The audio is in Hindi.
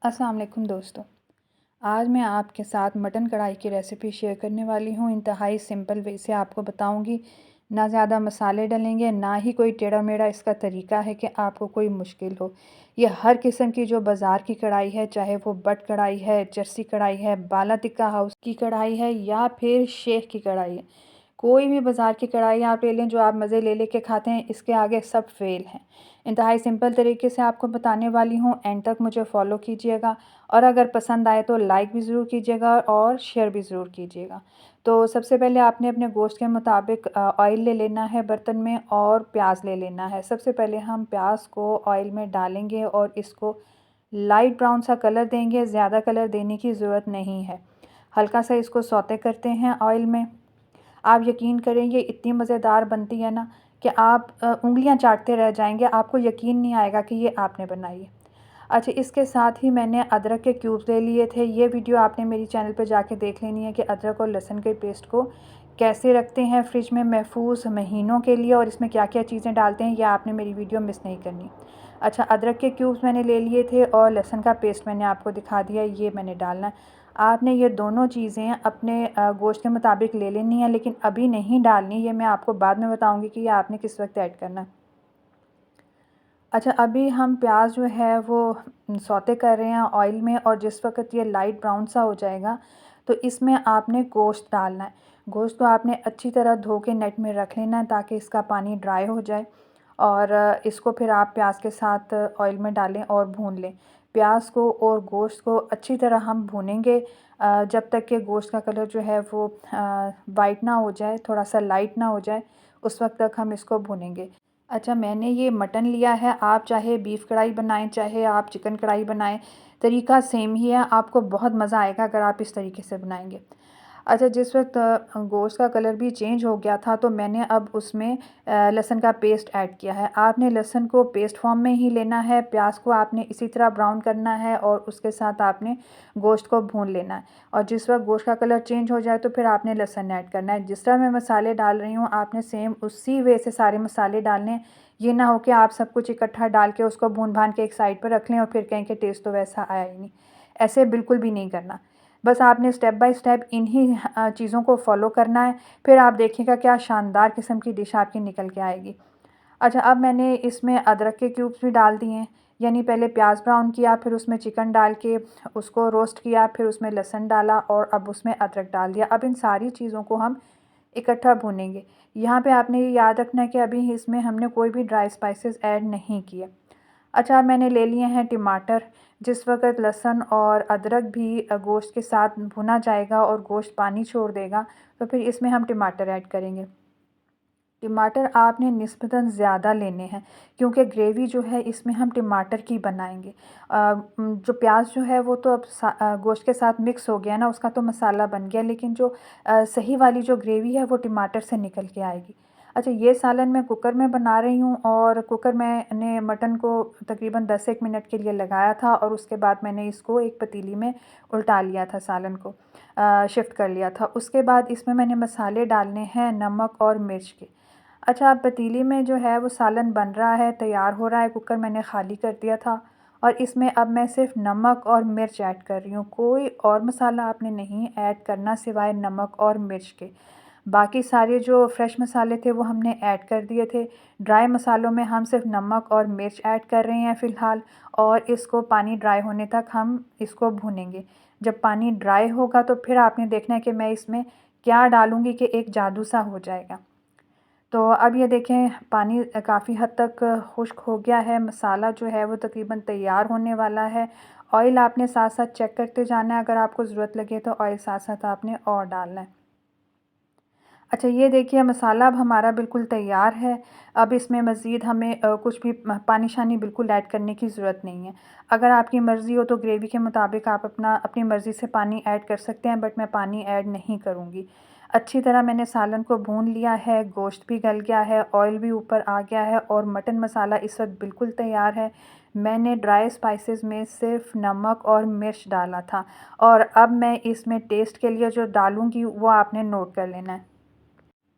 अस्सलाम वालेकुम दोस्तों। आज मैं आपके साथ मटन कढ़ाई की रेसिपी शेयर करने वाली हूँ। इंतहाई सिंपल वे से आपको बताऊँगी। ना ज़्यादा मसाले डलेंगे, ना ही कोई टेढ़ा-मेढ़ा इसका तरीका है कि आपको कोई मुश्किल हो। ये हर किस्म की जो बाज़ार की कढ़ाई है, चाहे वो बट कढ़ाई है, जर्सी कढ़ाई है, बाला टिक्का हाउस की कढ़ाई है या फिर शेख की कढ़ाई है। कोई भी बाज़ार की कढ़ाई आप ले लें जो आप मज़े ले लेके खाते हैं, इसके आगे सब फ़ेल हैं। इंतहाई सिंपल तरीके से आपको बताने वाली हूँ, एंड तक मुझे फ़ॉलो कीजिएगा और अगर पसंद आए तो लाइक भी ज़रूर कीजिएगा और शेयर भी ज़रूर कीजिएगा। तो सबसे पहले आपने अपने गोश्त के मुताबिक ऑयल ले लेना है बर्तन में और प्याज ले लेना है। सबसे पहले हम प्याज को ऑयल में डालेंगे और इसको लाइट ब्राउन सा कलर देंगे, ज़्यादा कलर देने की ज़रूरत नहीं है। हल्का सा इसको सौते करते हैं ऑयल में। आप यकीन करें ये इतनी मज़ेदार बनती है ना कि आप उँगलियां चाटते रह जाएंगे, आपको यकीन नहीं आएगा कि ये आपने बनाई है। अच्छा, इसके साथ ही मैंने अदरक के क्यूब्स ले लिए थे। ये वीडियो आपने मेरी चैनल पे जाके देख लेनी है कि अदरक और लहसुन के पेस्ट को कैसे रखते हैं फ्रिज में महफूज महीनों के लिए और इसमें क्या क्या चीज़ें डालते हैं, ये आपने मेरी वीडियो मिस नहीं करनी। अच्छा, अदरक के क्यूब्स मैंने ले लिए थे और लहसुन का पेस्ट मैंने आपको दिखा दिया, ये मैंने डालना है। आपने ये दोनों चीज़ें अपने गोश्त के मुताबिक ले लेनी है, लेकिन अभी नहीं डालनी, ये मैं आपको बाद में बताऊँगी कि ये आपने किस वक्त ऐड करना है। अच्छा, अभी हम प्याज जो है वो सौते कर रहे हैं ऑयल में और जिस वक़्त ये लाइट ब्राउन सा हो जाएगा तो इसमें आपने गोश्त डालना है। गोश्त को आपने अच्छी तरह धो के नेट में रख लेना है ताकि इसका पानी ड्राई हो जाए और इसको फिर आप प्याज के साथ ऑयल में डालें और भून लें। प्याज को और गोश्त को अच्छी तरह हम भूनेंगे जब तक कि गोश्त का कलर जो है वो वाइट ना हो जाए, थोड़ा सा लाइट ना हो जाए, उस वक़्त तक हम इसको भूनेंगे। अच्छा, मैंने ये मटन लिया है, आप चाहे बीफ कढ़ाई बनाएँ, चाहे आप चिकन कढ़ाई बनाएँ, तरीका सेम ही है, आपको बहुत मज़ा आएगा अगर आप इस तरीके से बनाएँगे। अच्छा, जिस वक़्त गोश्त का कलर भी चेंज हो गया था तो मैंने अब उसमें लहसुन का पेस्ट ऐड किया है। आपने लहसुन को पेस्ट फॉर्म में ही लेना है, प्याज को आपने इसी तरह ब्राउन करना है और उसके साथ आपने गोश्त को भून लेना है और जिस वक़्त गोश्त का कलर चेंज हो जाए तो फिर आपने लहसुन ऐड करना है। जिस तरह मैं मसाले डाल रही हूँ, आपने सेम उसी वे से सारे मसाले डालने हैं। ये ना हो कि आप सब कुछ इकट्ठा डाल के उसको भून-भान के एक साइड पर रख लें और फिर कहें कि टेस्ट तो वैसा आया ही नहीं। ऐसे बिल्कुल भी नहीं करना। बस आपने स्टेप बाय स्टेप इन्हीं चीज़ों को फ़ॉलो करना है, फिर आप देखिएगा क्या शानदार किस्म की डिश आपकी निकल के आएगी। अच्छा, अब मैंने इसमें अदरक के क्यूब्स भी डाल दिए हैं, यानी पहले प्याज ब्राउन किया, फिर उसमें चिकन डाल के उसको रोस्ट किया, फिर उसमें लहसुन डाला और अब उसमें अदरक डाल दिया। अब इन सारी चीज़ों को हम इकट्ठा भूनेंगे। यहाँ पे आपने ये याद रखना है कि अभी इसमें हमने कोई भी ड्राई स्पाइसेस ऐड नहीं किए। अच्छा, मैंने ले लिए हैं टमाटर। जिस वक़्त लहसुन और अदरक भी गोश्त के साथ भुना जाएगा और गोश्त पानी छोड़ देगा, तो फिर इसमें हम टमाटर ऐड करेंगे। टमाटर आपने निस्बतन ज़्यादा लेने हैं क्योंकि ग्रेवी जो है इसमें हम टमाटर की बनाएंगे। जो प्याज जो है वो तो अब गोश्त के साथ मिक्स हो गया ना, उसका तो मसाला बन गया, लेकिन जो सही वाली जो ग्रेवी है वो टमाटर से निकल के आएगी। अच्छा, ये सालन मैं कुकर में बना रही हूँ और कुकर मैंने मटन को तकरीबन 10 एक मिनट के लिए लगाया था और उसके बाद मैंने इसको एक पतीली में उल्टा लिया था, सालन को शिफ्ट कर लिया था। उसके बाद इसमें मैंने मसाले डालने हैं नमक और मिर्च के। अच्छा, पतीली में जो है वो सालन बन रहा है, तैयार हो रहा है, कुकर मैंने ख़ाली कर दिया था और इसमें अब मैं सिर्फ नमक और मिर्च ऐड कर रही हूँ। कोई और मसाला आपने नहीं ऐड करना सिवाय नमक और मिर्च के। बाकी सारे जो फ्रेश मसाले थे वो हमने ऐड कर दिए थे। ड्राई मसालों में हम सिर्फ नमक और मिर्च ऐड कर रहे हैं फ़िलहाल और इसको पानी ड्राई होने तक हम इसको भूनेंगे। जब पानी ड्राई होगा तो फिर आपने देखना है कि मैं इसमें क्या डालूँगी कि एक जादू सा हो जाएगा। तो अब ये देखें पानी काफ़ी हद तक खुश्क हो गया है, मसाला जो है वो तकरीबन तैयार होने वाला है। ऑयल आपने साथ-साथ चेक करते जाना है, अगर आपको ज़रूरत लगे तो ऑयल साथ-साथ आपने और डालना है। अच्छा, ये देखिए मसाला अब हमारा बिल्कुल तैयार है। अब इसमें मज़ीद हमें कुछ भी पानी-शानी बिल्कुल ऐड करने की ज़रूरत नहीं है। अगर आपकी मर्ज़ी हो तो ग्रेवी के मुताबिक आप अपनी मर्ज़ी से पानी ऐड कर सकते हैं, बट मैं पानी ऐड नहीं करूँगी। अच्छी तरह मैंने सालन को भून लिया है, गोश्त भी गल गया है, ऑयल भी ऊपर आ गया है और मटन मसाला इस वक्त बिल्कुल तैयार है। मैंने ड्राई स्पाइसेस में सिर्फ नमक और मिर्च डाला था और अब मैं इसमें टेस्ट के लिए जो डालूँगी वो आपने नोट कर लेना है।